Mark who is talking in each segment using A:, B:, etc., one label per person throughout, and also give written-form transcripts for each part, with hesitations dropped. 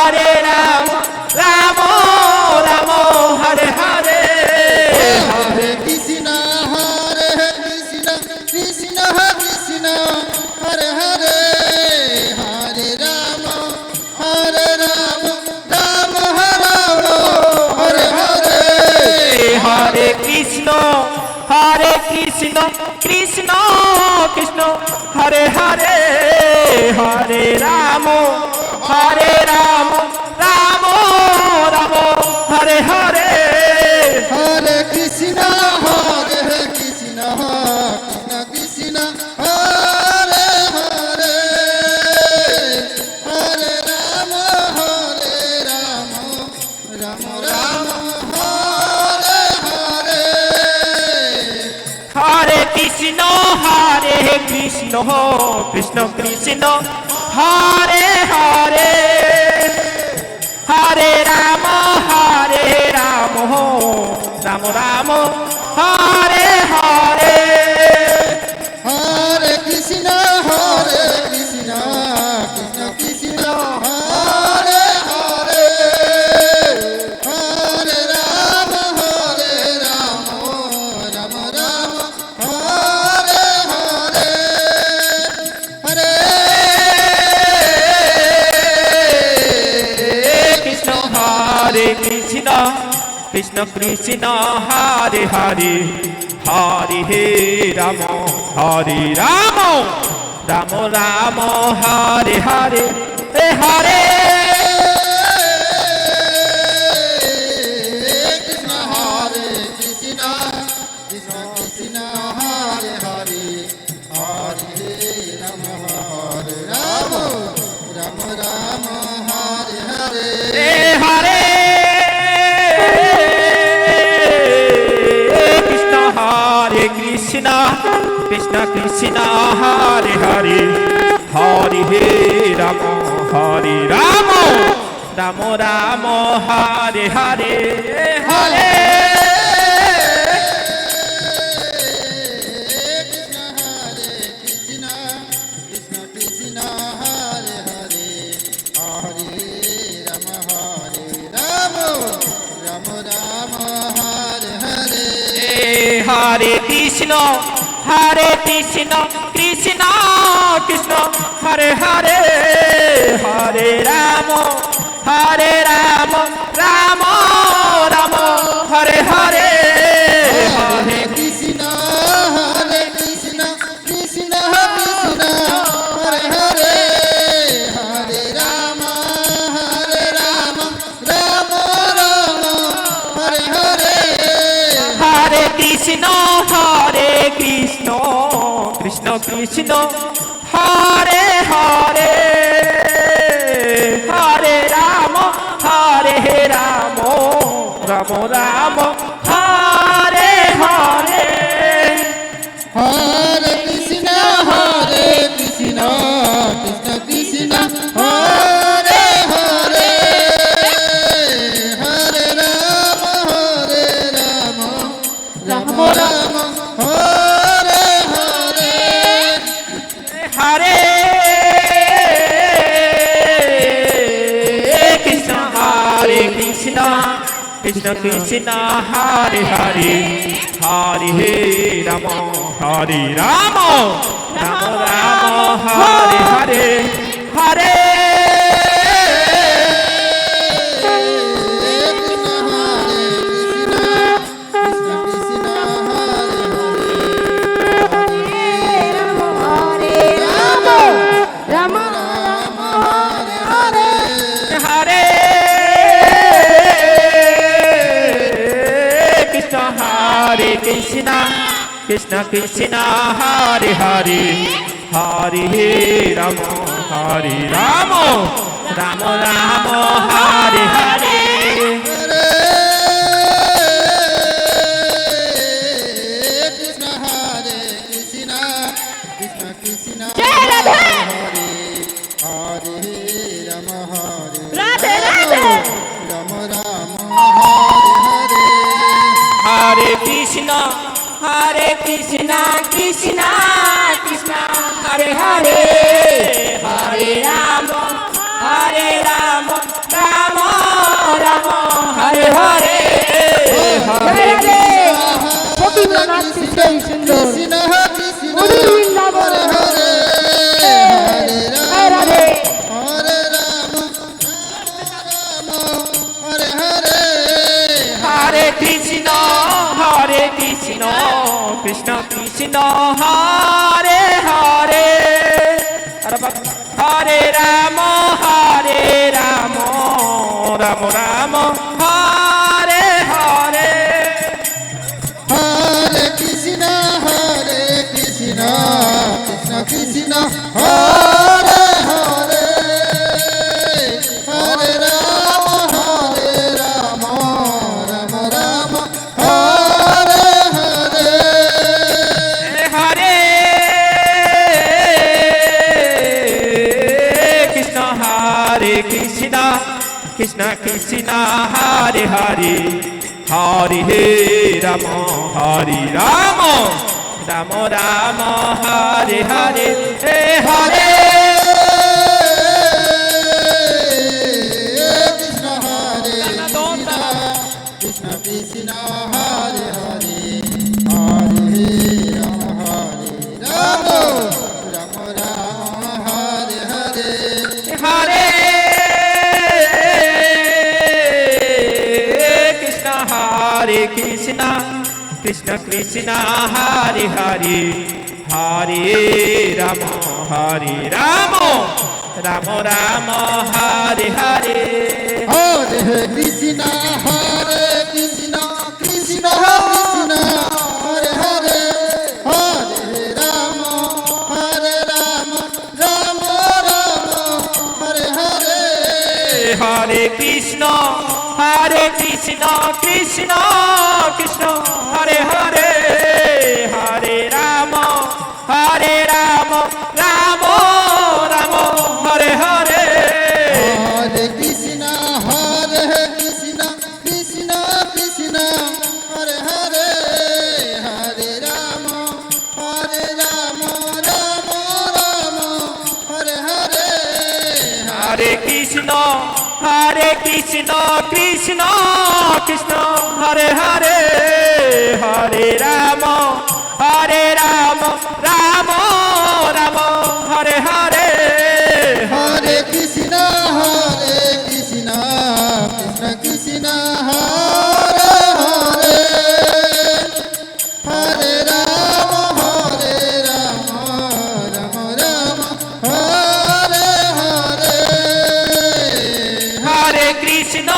A: Hare Rama, Rama Rama, Hare Hare.
B: Hare Krishna, Krishna Krishna, Hare Hare, Hare Rama, Rama Rama, Hare Hare.
A: Hare Krishna, Krishna Krishna, Hare Hare, Hare Rama, Rama Rama, Hare Hare.
B: Hare Krishna, Krishna Krishna, Hare Hare, Hare Rama, Rama Rama, Hare Hare.
A: Hare Krishna, Krishna Krishna, Hare Hare, Hare Rama, Rama Rama, Hare Hare.
B: Hare Krishna, Krishna Krishna, Hare Hare, Hare Rama, Rama Rama, Hare Hare. Hare
A: Krishna, Krishna Krishna Krishna, Hare Hare, Hare Rama, Rama Rama, Hare Hare, Hare.
B: Krishna, Krishna Krishna, Hare Hare, Hare Rama, Rama Rama, Hare Hare.
A: Hare Krishna, Krishna Krishna Krishna, Hare Hare, Hare Rama, Rama Rama, Hare Hare, Hare.
B: Krishna, Krishna Krishna, Hare Hare, Hare Rama, Rama Rama, Hare Hare.
A: Hare Krishna, Krishna Krishna, Hare Hare, Hare Rama, Rama Rama, Hare Hare.
B: Hare Krishna, Krishna Krishna, Hare Hare, Hare Rama, Rama Rama, Hare Hare.
A: Hare Krishna, Krishna Krishna, Hare Hare, Hare Rama, Rama Rama, Hare Hare.
B: Hare Krishna, Krishna Krishna, Hare Hare, Hare Rama, Rama Rama, Hare Hare.
A: Hare Krishna, Krishna Krishna, Hare Hare, Hare Rama, Rama Rama, Hare Hare, Hare. Krishna Krishna, Hare Hare, Hare Rama, Rama Rama, Hare Hare.
B: Krishna, Krishna Krishna,
C: Jai Radhe.
B: Hare Rama,
C: Radhe Radhe.
B: Rama Rama, Hare
A: Hare Krishna, Krishna Krishna, Hare Hare, Hare Rama, Rama Krishna Hare Hare Hare Ram Ram Ram Hare Hare
B: Hare Krishna, Krishna Krishna, Hare Hare, Hare Rama, Rama Rama, Hare Hare.
A: Hare Krishna Krishna Krishna Hare Hare Hare Ram Ram Ram Ram Hare Hare Hare
B: Krishna Hare Krishna, Krishna Krishna, Hare Hare, Hare Rama, Rama Rama, Hare Hare.
A: Hare Krishna Krishna Krishna Hare Hare Hare Ram Ram Ram Ram Hare Hare
B: Hare Krishna, Krishna Krishna, Hare Hare, Hare Rama, Rama Rama, Hare Hare.
A: Hare Krishna Krishna Krishna Hare Hare Hare Ram Ram Ram Hare Hare
B: Hare Krishna, Krishna Krishna, Hare Hare, Hare Rama, Rama Rama, Hare Hare.
A: Hare Krishna Krishna Krishna Hare Hare Hare Ram Ram Ram Hare Hare
B: Hare Krishna, Krishna Krishna, Hare Hare, Hare Rama, Rama Rama, Hare Hare.
A: Hare Krishna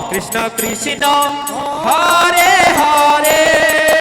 A: Krishna Krishna Hare Hare